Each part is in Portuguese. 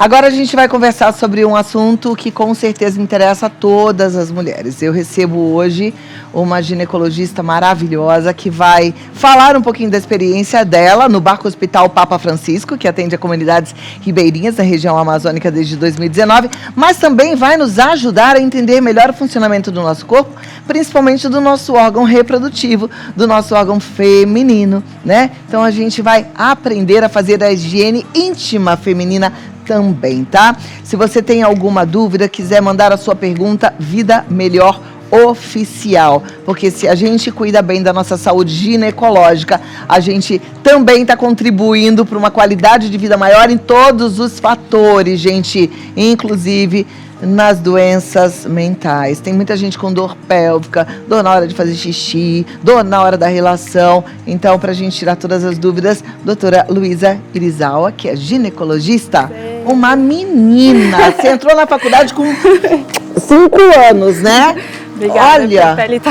Agora a gente vai conversar sobre um assunto que com certeza interessa a todas as mulheres. Eu recebo hoje uma ginecologista maravilhosa que vai falar um pouquinho da experiência dela no Barco Hospital Papa Francisco, que atende a comunidades ribeirinhas da região amazônica desde 2019, mas também vai nos ajudar a entender melhor o funcionamento do nosso corpo, principalmente do nosso órgão reprodutivo, do nosso órgão feminino, né? Então a gente vai aprender a fazer a higiene íntima feminina também, tá? Se você tem alguma dúvida, quiser mandar a sua pergunta, Vida Melhor Oficial, porque se a gente cuida bem da nossa saúde ginecológica, a gente também está contribuindo para uma qualidade de vida maior em todos os fatores, gente, inclusive nas doenças mentais. Tem muita gente com dor pélvica, dor na hora de fazer xixi, dor na hora da relação. Então, para a gente tirar todas as dúvidas, doutora Luísa Irizawa, que é ginecologista, uma menina. Você entrou na faculdade com 5 anos, né? Obrigada, olha, a pele tá...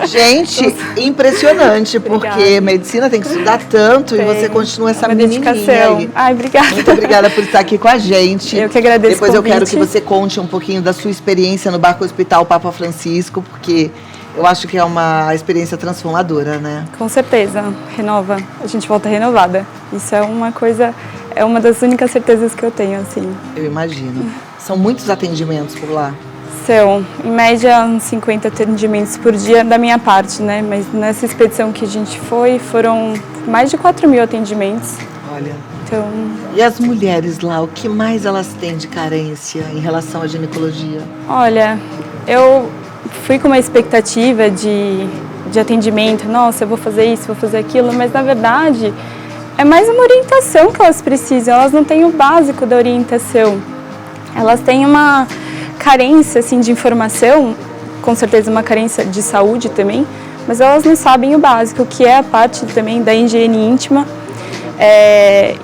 gente, impressionante, porque medicina tem que estudar tanto e você continua essa menininha aí. Ai, obrigada. Muito obrigada por estar aqui com a gente. Eu que agradeço. Depois eu quero que você conte um pouquinho da sua experiência no Barco Hospital Papa Francisco, porque eu acho que é uma experiência transformadora, né? Com certeza, renova. A gente volta renovada. Isso é uma coisa, é uma das únicas certezas que eu tenho, assim. Eu imagino. São muitos atendimentos por lá? São, em média, uns 50 atendimentos por dia da minha parte, né? Mas nessa expedição que a gente foi, foram mais de 4.000 atendimentos. Olha. Então... E as mulheres lá, o que mais elas têm de carência em relação à ginecologia? Olha, eu fui com uma expectativa de atendimento. Nossa, eu vou fazer isso, vou fazer aquilo. Mas, na verdade, é mais uma orientação que elas precisam. Elas não têm o básico da orientação. Elas têm uma carência assim, de informação, com certeza uma carência de saúde também, mas elas não sabem o básico, que é a parte também da higiene íntima.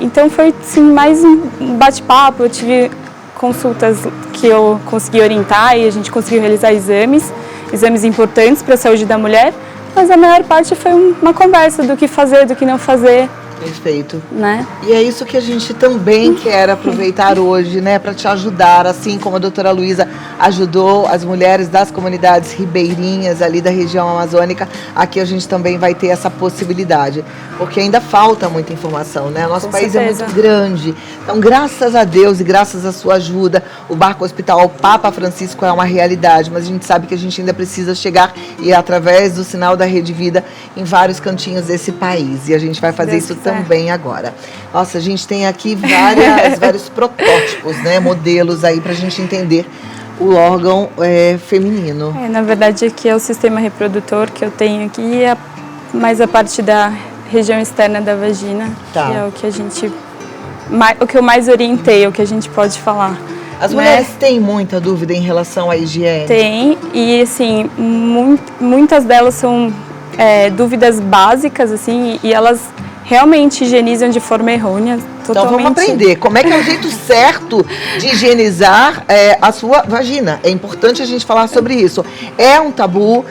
Então foi assim, mais um bate-papo. Eu tive consultas que eu consegui orientar e a gente conseguiu realizar exames importantes para a saúde da mulher, mas a maior parte foi uma conversa do que fazer, do que não fazer. Perfeito. Né? E é isso que a gente também quer aproveitar hoje, né, para te ajudar, assim como a doutora Luísa ajudou as mulheres das comunidades ribeirinhas ali da região amazônica. Aqui a gente também vai ter essa possibilidade, porque ainda falta muita informação, né? Nosso país é muito grande. Então, graças a Deus e graças à sua ajuda, o Barco Hospital Papa Francisco é uma realidade, mas a gente sabe que a gente ainda precisa chegar e através do sinal da Rede Vida em vários cantinhos desse país. E a gente vai fazer isso também agora. Nossa, a gente tem aqui vários protótipos, né, modelos aí para a gente entender o órgão feminino. Na verdade, aqui é o sistema reprodutor que eu tenho aqui, mais a parte da região externa da vagina, que é o que a gente, o que eu mais orientei, o que a gente pode falar. As mulheres têm muita dúvida em relação à higiene? Tem, e assim, muitas delas são dúvidas básicas, assim, e elas realmente higienizam de forma errônea. Então vamos aprender como é que é o jeito certo de higienizar a sua vagina. É importante a gente falar sobre isso. É um tabu,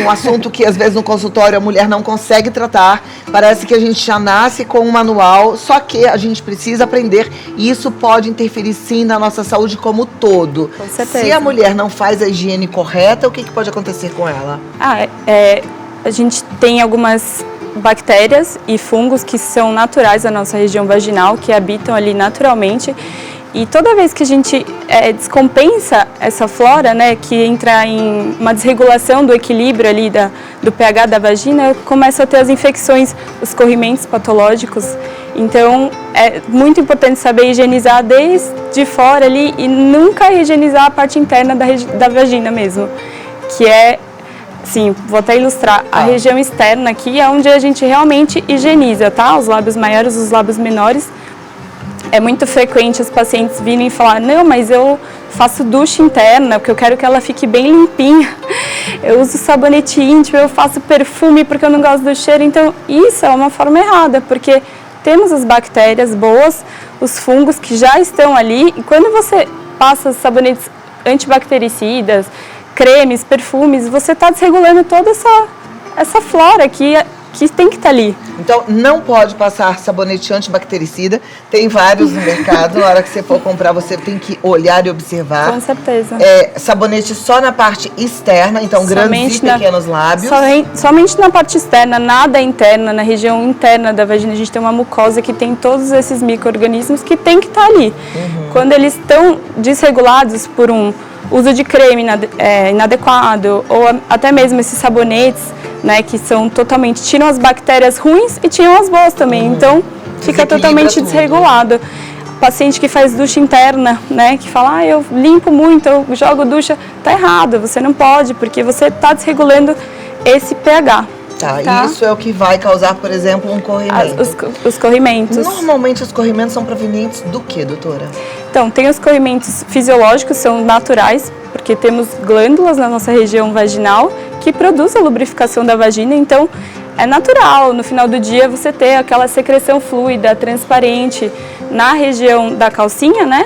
um assunto que às vezes no consultório a mulher não consegue tratar. Parece que a gente já nasce com um manual, só que a gente precisa aprender e isso pode interferir sim na nossa saúde como um todo. Com certeza. Se a mulher não faz a higiene correta, o que pode acontecer com ela? A gente tem algumas bactérias e fungos que são naturais da nossa região vaginal, que habitam ali naturalmente, e toda vez que a gente descompensa essa flora, né, que entra em uma desregulação do equilíbrio ali do pH da vagina, começa a ter as infecções, os corrimentos patológicos. Então é muito importante saber higienizar desde fora ali e nunca higienizar a parte interna da vagina mesmo, que é... Sim, vou até ilustrar. A região externa aqui é onde a gente realmente higieniza, tá? Os lábios maiores, os lábios menores. É muito frequente os pacientes virem e falar: não, mas eu faço ducha interna, porque eu quero que ela fique bem limpinha. Eu uso sabonete íntimo, eu faço perfume porque eu não gosto do cheiro. Então, isso é uma forma errada, porque temos as bactérias boas, os fungos que já estão ali, e quando você passa sabonetes antibactericidas, cremes, perfumes, você está desregulando toda essa flora que que tem que estar ali. Então, não pode passar sabonete antibactericida. Tem vários no mercado. Na hora que você for comprar, você tem que olhar e observar. Com certeza. Sabonete só na parte externa, então grandes e pequenos lábios. Somente na parte externa, nada interna. Na região interna da vagina, a gente tem uma mucosa que tem todos esses micro-organismos que tem que estar ali. Quando eles estão desregulados por um uso de creme inadequado, ou até mesmo esses sabonetes, né, que são totalmente, tiram as bactérias ruins e tiram as boas também, então fica totalmente desregulado. Paciente que faz ducha interna, né, que fala, eu limpo muito, eu jogo ducha, tá errado, você não pode, porque você tá desregulando esse pH. Tá, isso é o que vai causar, por exemplo, um corrimento. Os corrimentos. Normalmente os corrimentos são provenientes do que, doutora? Então, tem os corrimentos fisiológicos, são naturais, porque temos glândulas na nossa região vaginal que produzem a lubrificação da vagina, então é natural, no final do dia, você ter aquela secreção fluida, transparente na região da calcinha, né?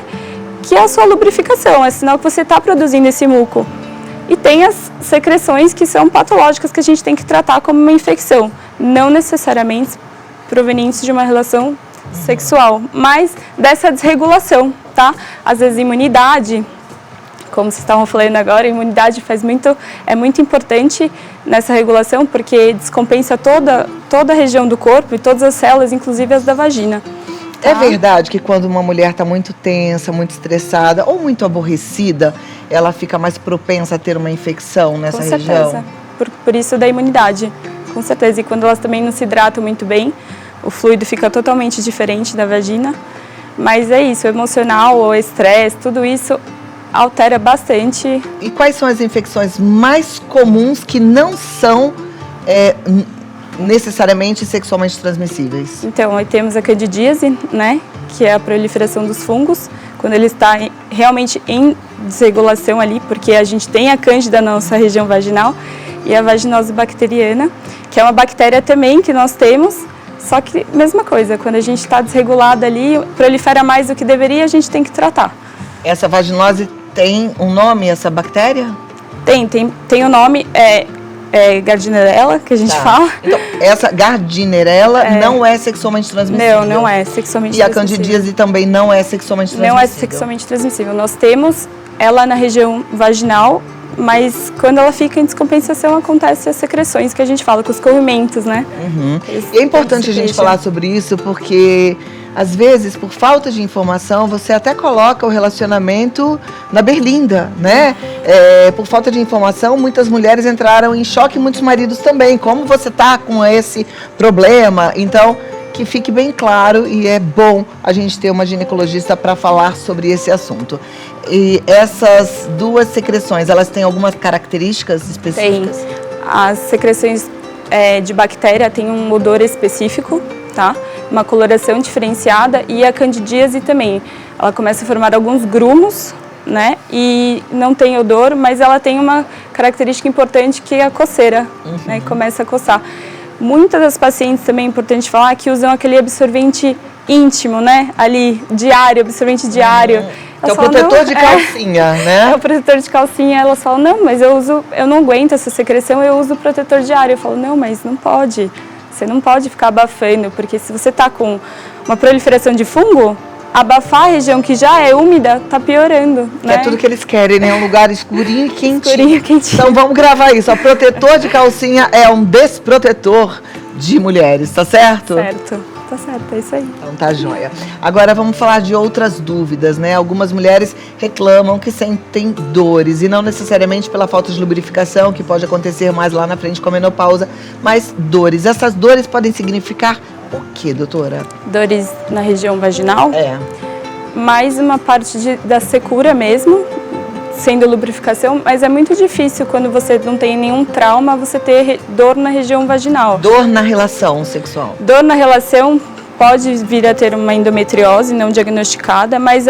Que é a sua lubrificação, é sinal que você está produzindo esse muco. E tem as secreções que são patológicas que a gente tem que tratar como uma infecção, não necessariamente provenientes de uma relação sexual, mas dessa desregulação, tá? Às vezes imunidade, como vocês estavam falando agora, a imunidade é muito importante nessa regulação, porque descompensa toda a região do corpo e todas as células, inclusive as da vagina. Tá? É verdade que quando uma mulher está muito tensa, muito estressada ou muito aborrecida, ela fica mais propensa a ter uma infecção nessa região? Com certeza, por isso da imunidade, com certeza. E quando elas também não se hidratam muito bem, o fluido fica totalmente diferente da vagina. Mas é isso, o emocional, o estresse, tudo isso altera bastante. E quais são as infecções mais comuns que não são necessariamente sexualmente transmissíveis? Então, aí temos a candidíase, né, que é a proliferação dos fungos, quando ele está realmente em desregulação ali, porque a gente tem a cândida na nossa região vaginal, e a vaginose bacteriana, que é uma bactéria também que nós temos, só que mesma coisa, quando a gente está desregulada ali, prolifera mais do que deveria, a gente tem que tratar. Essa vaginose tem um nome, essa bactéria? Tem o nome, Gardnerella, que a gente fala. Então, essa Gardnerella não é sexualmente transmissível? Não é sexualmente transmissível. E a candidíase também não é sexualmente transmissível? Não é sexualmente transmissível. Nós temos ela na região vaginal, mas quando ela fica em descompensação, acontecem as secreções que a gente fala, com os corrimentos, né? E é importante a gente falar sobre isso, porque às vezes, por falta de informação, você até coloca o relacionamento na berlinda, né? Por falta de informação, muitas mulheres entraram em choque, muitos maridos também. Como você está com esse problema? Então, que fique bem claro, e é bom a gente ter uma ginecologista para falar sobre esse assunto. E essas duas secreções, elas têm algumas características específicas? Tem. As secreções de bactéria têm um odor específico, tá? Uma coloração diferenciada, e a candidíase também. Ela começa a formar alguns grumos, né? E não tem odor, mas ela tem uma característica importante, que é a coceira, né? Começa a coçar. Muitas das pacientes, também é importante falar, que usam aquele absorvente íntimo, né? Ali, diário, absorvente diário. Então, protetor de calcinha, né? É o protetor de calcinha. Elas falam, não, mas eu não aguento essa secreção, eu uso protetor diário. Eu falo, não, mas não pode. Você não pode ficar abafando, porque se você está com uma proliferação de fungo, abafar a região que já é úmida está piorando, né? É tudo que eles querem, né? Um lugar escurinho e quentinho. Escurinho e quentinho. Então vamos gravar isso. O protetor de calcinha é um desprotetor de mulheres, tá certo? Certo, tá certo, é isso aí. Então tá joia. Agora vamos falar de outras dúvidas, né? Algumas mulheres reclamam que sentem dores, e não necessariamente pela falta de lubrificação, que pode acontecer mais lá na frente com a menopausa, mas dores. Essas dores podem significar o que, doutora? Dores na região vaginal? Mais uma parte da secura mesmo, sendo lubrificação, mas é muito difícil quando você não tem nenhum trauma, você ter dor na região vaginal. Dor na relação sexual? Dor na relação pode vir a ter uma endometriose não diagnosticada, mas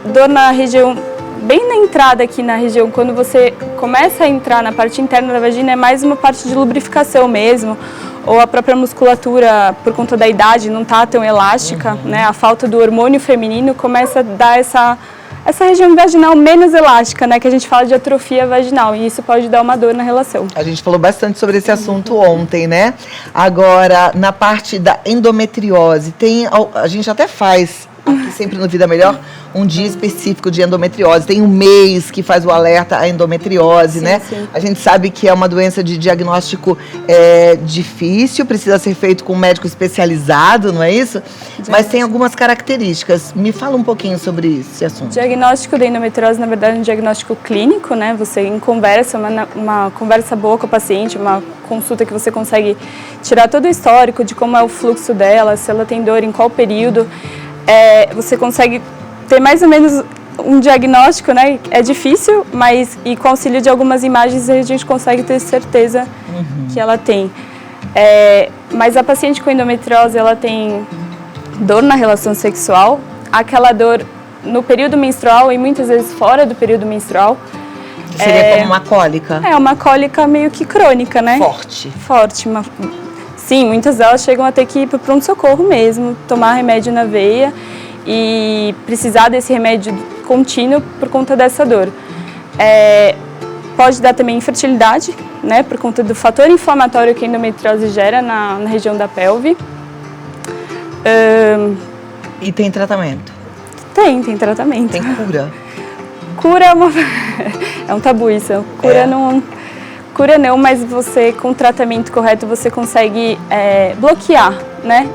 dor na região, bem na entrada aqui na região, quando você começa a entrar na parte interna da vagina, é mais uma parte de lubrificação mesmo, ou a própria musculatura, por conta da idade, não está tão elástica, né? A falta do hormônio feminino começa a dar essa região vaginal menos elástica, né? Que a gente fala de atrofia vaginal, e isso pode dar uma dor na relação. A gente falou bastante sobre esse assunto ontem, né? Agora, na parte da endometriose, a gente até faz aqui sempre no Vida Melhor um dia específico de endometriose. Tem um mês que faz o alerta à endometriose, sim, né? Sim. A gente sabe que é uma doença de diagnóstico difícil, precisa ser feito com um médico especializado, não é isso? Mas tem algumas características. Me fala um pouquinho sobre esse assunto. O diagnóstico da endometriose, na verdade, é um diagnóstico clínico, né? Você em conversa, uma conversa boa com o paciente, uma consulta que você consegue tirar todo o histórico de como é o fluxo dela, se ela tem dor, em qual período. Você consegue ter mais ou menos um diagnóstico, né? É difícil, mas e com auxílio de algumas imagens a gente consegue ter certeza que ela tem. Mas a paciente com endometriose, ela tem dor na relação sexual, aquela dor no período menstrual e muitas vezes fora do período menstrual. Seria como uma cólica? É uma cólica meio que crônica, né? Forte. Forte. Sim, muitas delas chegam a ter que ir para o pronto-socorro mesmo, tomar remédio na veia e precisar desse remédio contínuo por conta dessa dor. Pode dar também infertilidade, né, por conta do fator inflamatório que a endometriose gera na região da pelve. E tem tratamento? Tem tratamento. Tem cura? Cura é um tabu isso. Cura não, mas você, com o tratamento correto, você consegue bloquear, né?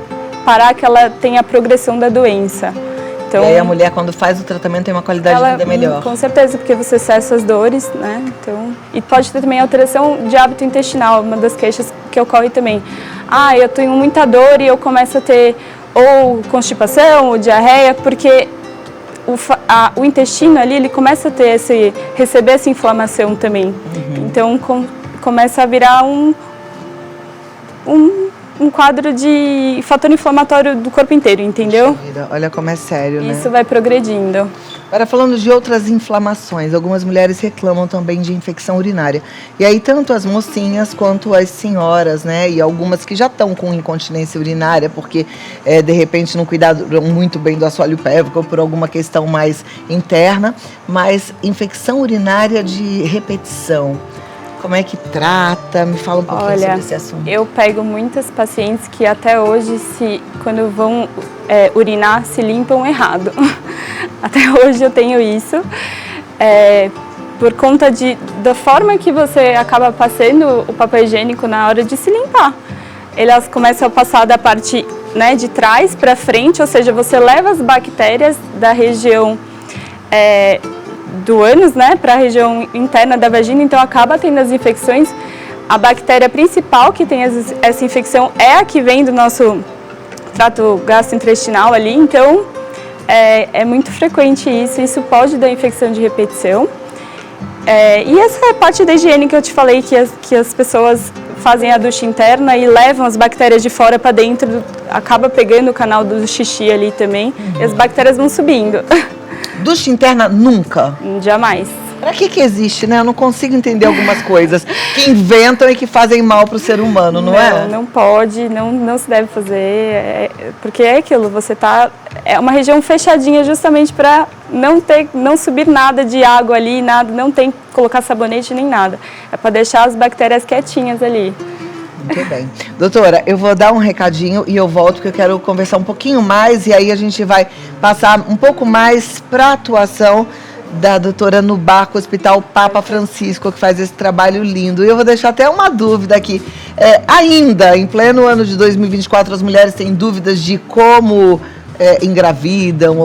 Parar que ela tenha a progressão da doença. Então, e aí a mulher, quando faz o tratamento, tem uma qualidade de vida melhor. Com certeza, porque você cessa as dores, né? Então, e pode ter também alteração de hábito intestinal, uma das queixas que ocorre também. Eu tenho muita dor e eu começo a ter ou constipação ou diarreia, porque o intestino ali, ele começa a receber essa inflamação também. Então, começa a virar um quadro de fator inflamatório do corpo inteiro, entendeu? Olha como é sério, né? Isso vai progredindo. Agora, falando de outras inflamações, algumas mulheres reclamam também de infecção urinária. E aí, tanto as mocinhas quanto as senhoras, né? E algumas que já estão com incontinência urinária, porque de repente não cuidaram muito bem do assoalho pélvico ou por alguma questão mais interna. Mas infecção urinária de repetição, como é que trata? Me fala um pouquinho sobre esse assunto. Eu pego muitas pacientes que até hoje, quando vão urinar, se limpam errado. Até hoje eu tenho isso. Por conta da forma que você acaba passando o papel higiênico na hora de se limpar. Elas começam a passar da parte, né, de trás para frente, ou seja, você leva as bactérias da região do ânus, né, para a região interna da vagina, então acaba tendo as infecções. A bactéria principal que tem essa infecção é a que vem do nosso trato gastrointestinal ali, então é muito frequente isso pode dar infecção de repetição. E essa é a parte da higiene que eu te falei, que as pessoas fazem a ducha interna e levam as bactérias de fora para dentro, acaba pegando o canal do xixi ali também, e as bactérias vão subindo. Ducha interna nunca? Jamais. Pra que existe, né? Eu não consigo entender algumas coisas que inventam e que fazem mal pro ser humano, não é? Não pode, não se deve fazer, porque é aquilo, é uma região fechadinha justamente para não subir nada de água ali, não tem que colocar sabonete nem nada. É para deixar as bactérias quietinhas ali. Muito bem. Doutora, eu vou dar um recadinho e eu volto porque eu quero conversar um pouquinho mais e aí a gente vai passar um pouco mais para a atuação da doutora no Barco Hospital Papa Francisco, que faz esse trabalho lindo. E eu vou deixar até uma dúvida aqui. Ainda, em pleno ano de 2024, as mulheres têm dúvidas de como engravidam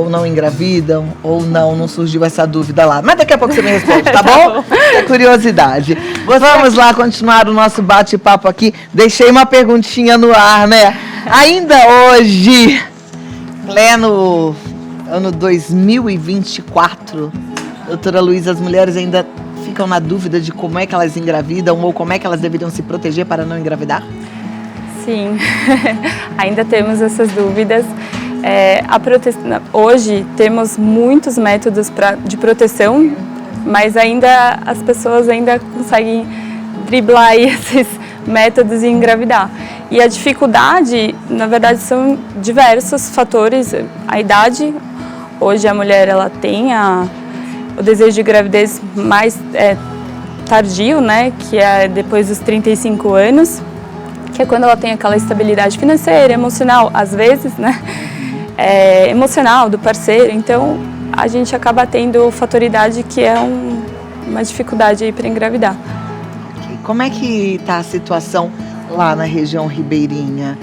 ou não surgiu essa dúvida lá. Mas daqui a pouco você me responde, tá bom? É curiosidade. Vamos lá continuar o nosso bate-papo aqui. Deixei uma perguntinha no ar, né? Ainda hoje, pleno ano 2024, doutora Luísa, as mulheres ainda ficam na dúvida de como é que elas engravidam ou como é que elas deveriam se proteger para não engravidar? Sim, ainda temos essas dúvidas. Hoje temos muitos métodos de proteção, mas ainda as pessoas ainda conseguem driblar esses métodos e engravidar. E a dificuldade, na verdade, são diversos fatores: a idade, hoje a mulher ela tem o desejo de gravidez mais tardio, né, que é depois dos 35 anos, que é quando ela tem aquela estabilidade financeira, emocional, às vezes, né, emocional do parceiro. Então a gente acaba tendo fatoridade, que é uma dificuldade aí para engravidar. Como é que está a situação lá na região ribeirinha?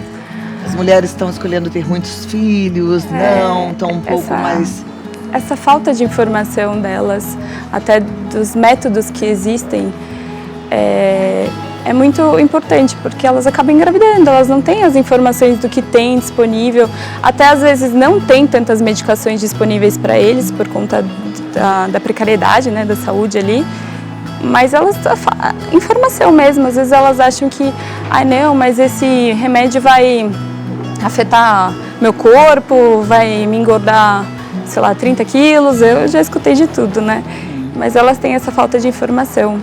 As mulheres estão escolhendo ter muitos filhos, não? Estão um pouco mais... Essa falta de informação delas, até dos métodos que existem, é muito importante, porque elas acabam engravidando, elas não têm as informações do que tem disponível, até às vezes não tem tantas medicações disponíveis para eles, por conta da precariedade, né, da saúde ali. Mas elas, informação mesmo, às vezes elas acham que, não, mas esse remédio vai afetar meu corpo, vai me engordar, sei lá, 30 quilos, eu já escutei de tudo, né? Mas elas têm essa falta de informação,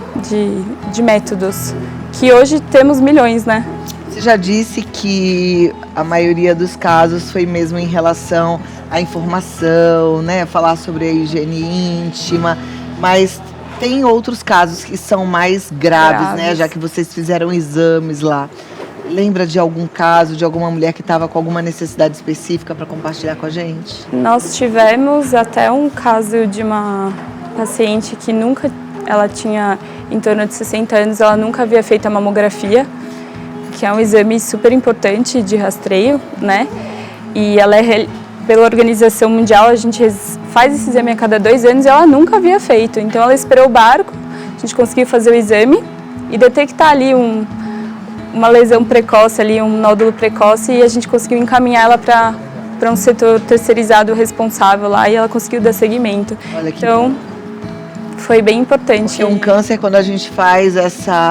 de métodos, que hoje temos milhões, né? Você já disse que a maioria dos casos foi mesmo em relação à informação, né? Falar sobre a higiene íntima, mas... Tem outros casos que são mais graves, né? Já que vocês fizeram exames lá. Lembra de algum caso, de alguma mulher que estava com alguma necessidade específica para compartilhar com a gente? Nós tivemos até um caso de uma paciente que ela tinha em torno de 60 anos, ela nunca havia feito a mamografia, que é um exame super importante de rastreio, né? E ela pela Organização Mundial, a gente faz esse exame a cada 2 anos e ela nunca havia feito. Então ela esperou o barco, a gente conseguiu fazer o exame e detectar ali uma lesão precoce, ali, um nódulo precoce, e a gente conseguiu encaminhar ela para um setor terceirizado responsável lá e ela conseguiu dar seguimento. Então foi bem importante. Porque um câncer, quando a gente faz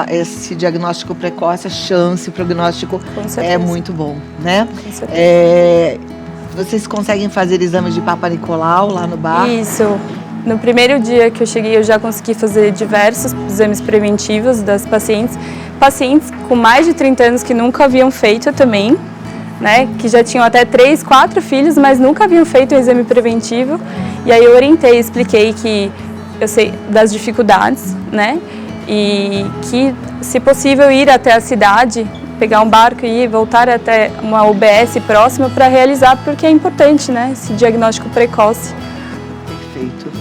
esse diagnóstico precoce, a chance, o prognóstico é muito bom, né? Com certeza. Vocês conseguem fazer exames de Papa Nicolau lá no barco? Isso. No primeiro dia que eu cheguei, eu já consegui fazer diversos exames preventivos das pacientes. Pacientes com mais de 30 anos que nunca haviam feito também, né? Que já tinham até 3, 4 filhos, mas nunca haviam feito um exame preventivo. E aí eu orientei, expliquei que eu sei das dificuldades, né? E que, se possível, ir até a cidade, pegar um barco e voltar até uma UBS próxima para realizar, porque é importante, né, esse diagnóstico precoce. Perfeito.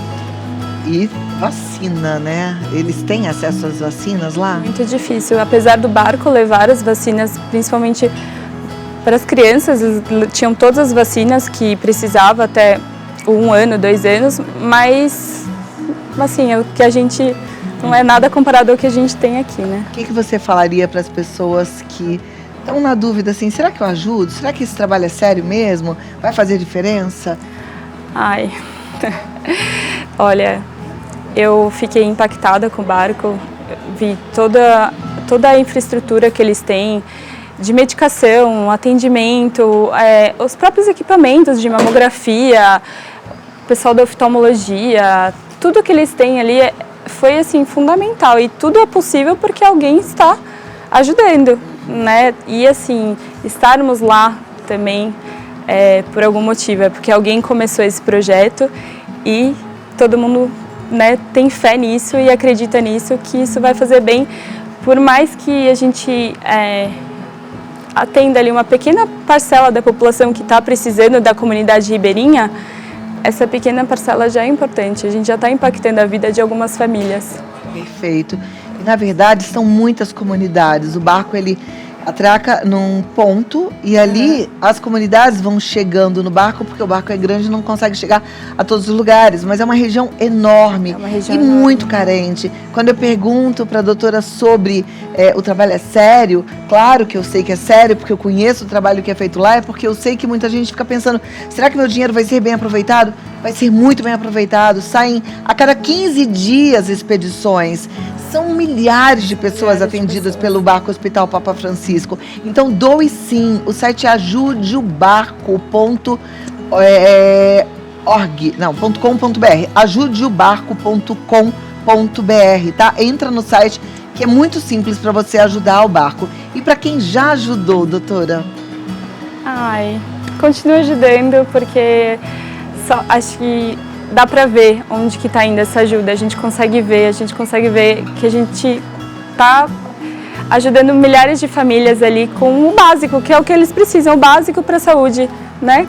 E vacina, né? Eles têm acesso às vacinas lá? Muito difícil. Apesar do barco levar as vacinas, principalmente para as crianças, tinham todas as vacinas que precisava até 1 ano, 2 anos, mas assim, o que a gente... não é nada comparado ao que a gente tem aqui, né? O que você falaria para as pessoas que estão na dúvida, assim, será que eu ajudo? Será que esse trabalho é sério mesmo? Vai fazer diferença? Olha, eu fiquei impactada com o barco, vi toda a infraestrutura que eles têm, de medicação, atendimento, os próprios equipamentos de mamografia, o pessoal da oftalmologia, tudo que eles têm ali foi assim fundamental, e tudo é possível porque alguém está ajudando, né? E assim, estarmos lá também por algum motivo, é porque alguém começou esse projeto e todo mundo, né, tem fé nisso e acredita nisso, que isso vai fazer bem, por mais que a gente atenda ali uma pequena parcela da população que está precisando da comunidade ribeirinha. Essa pequena parcela já é importante, a gente já está impactando a vida de algumas famílias. Perfeito. E, na verdade, são muitas comunidades. O barco, ele atraca num ponto e ali as comunidades vão chegando no barco, porque o barco é grande e não consegue chegar a todos os lugares, mas é uma região enorme e muito carente. Quando eu pergunto para a doutora sobre o trabalho é sério, claro que eu sei que é sério, porque eu conheço o trabalho que é feito lá, é porque eu sei que muita gente fica pensando, será que meu dinheiro vai ser bem aproveitado? Vai ser muito bem aproveitado. Saem a cada 15 dias expedições. São milhares de pessoas atendidas pelo Barco Hospital Papa Francisco. Então, doe sim. O site é ajudeobarco.com.br. ajudeobarco.com.br, tá? Entra no site, que é muito simples para você ajudar o barco. E para quem já ajudou, doutora? Continue ajudando, porque acho que dá para ver onde que está indo essa ajuda. A gente consegue ver que a gente está ajudando milhares de famílias ali com o básico, que é o que eles precisam, o básico para a saúde, né?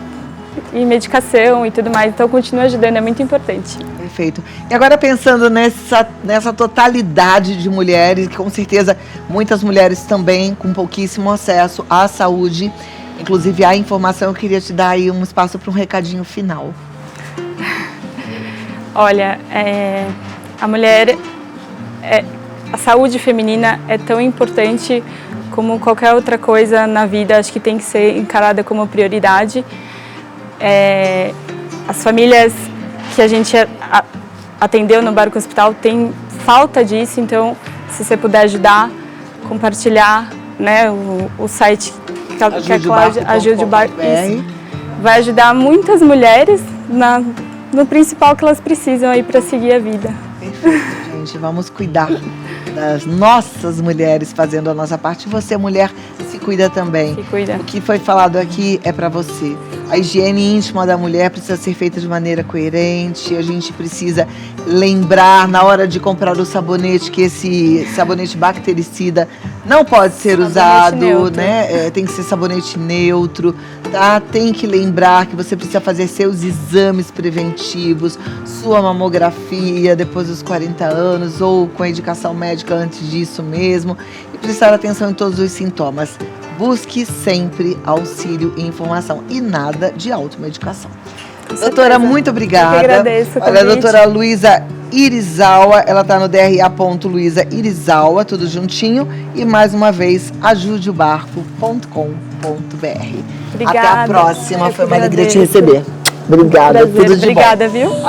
E medicação e tudo mais. Então, continua ajudando, é muito importante. Perfeito. E agora pensando nessa totalidade de mulheres, que com certeza muitas mulheres também com pouquíssimo acesso à saúde, inclusive à informação, eu queria te dar aí um espaço para um recadinho final. Olha, a saúde feminina é tão importante como qualquer outra coisa na vida, acho que tem que ser encarada como prioridade. As famílias que a gente atendeu no Barco Hospital têm falta disso, então se você puder ajudar, compartilhar, né, o site que Ajude o Barco, vai ajudar muitas mulheres no principal que elas precisam aí para seguir a vida. Perfeito, gente. Vamos cuidar das nossas mulheres fazendo a nossa parte. Você, mulher, se cuida também. Se cuida. O que foi falado aqui é para você. A higiene íntima da mulher precisa ser feita de maneira coerente. A gente precisa lembrar na hora de comprar o sabonete que esse sabonete bactericida não pode ser usado, neutro, né? Tem que ser sabonete neutro, tá? Tem que lembrar que você precisa fazer seus exames preventivos, sua mamografia depois dos 40 anos ou com a indicação médica antes disso mesmo, e prestar atenção em todos os sintomas. Busque sempre auxílio e informação e nada de automedicação. Doutora, muito obrigada. Eu que agradeço. Olha, a doutora Luísa Irizawa, ela está no DRA.Luísa Irizawa, tudo juntinho. E mais uma vez, ajudeobarco.com.br. Obrigada. Até a próxima, foi uma alegria te receber. Obrigada, Prazer. tudo de bom. Obrigada, viu?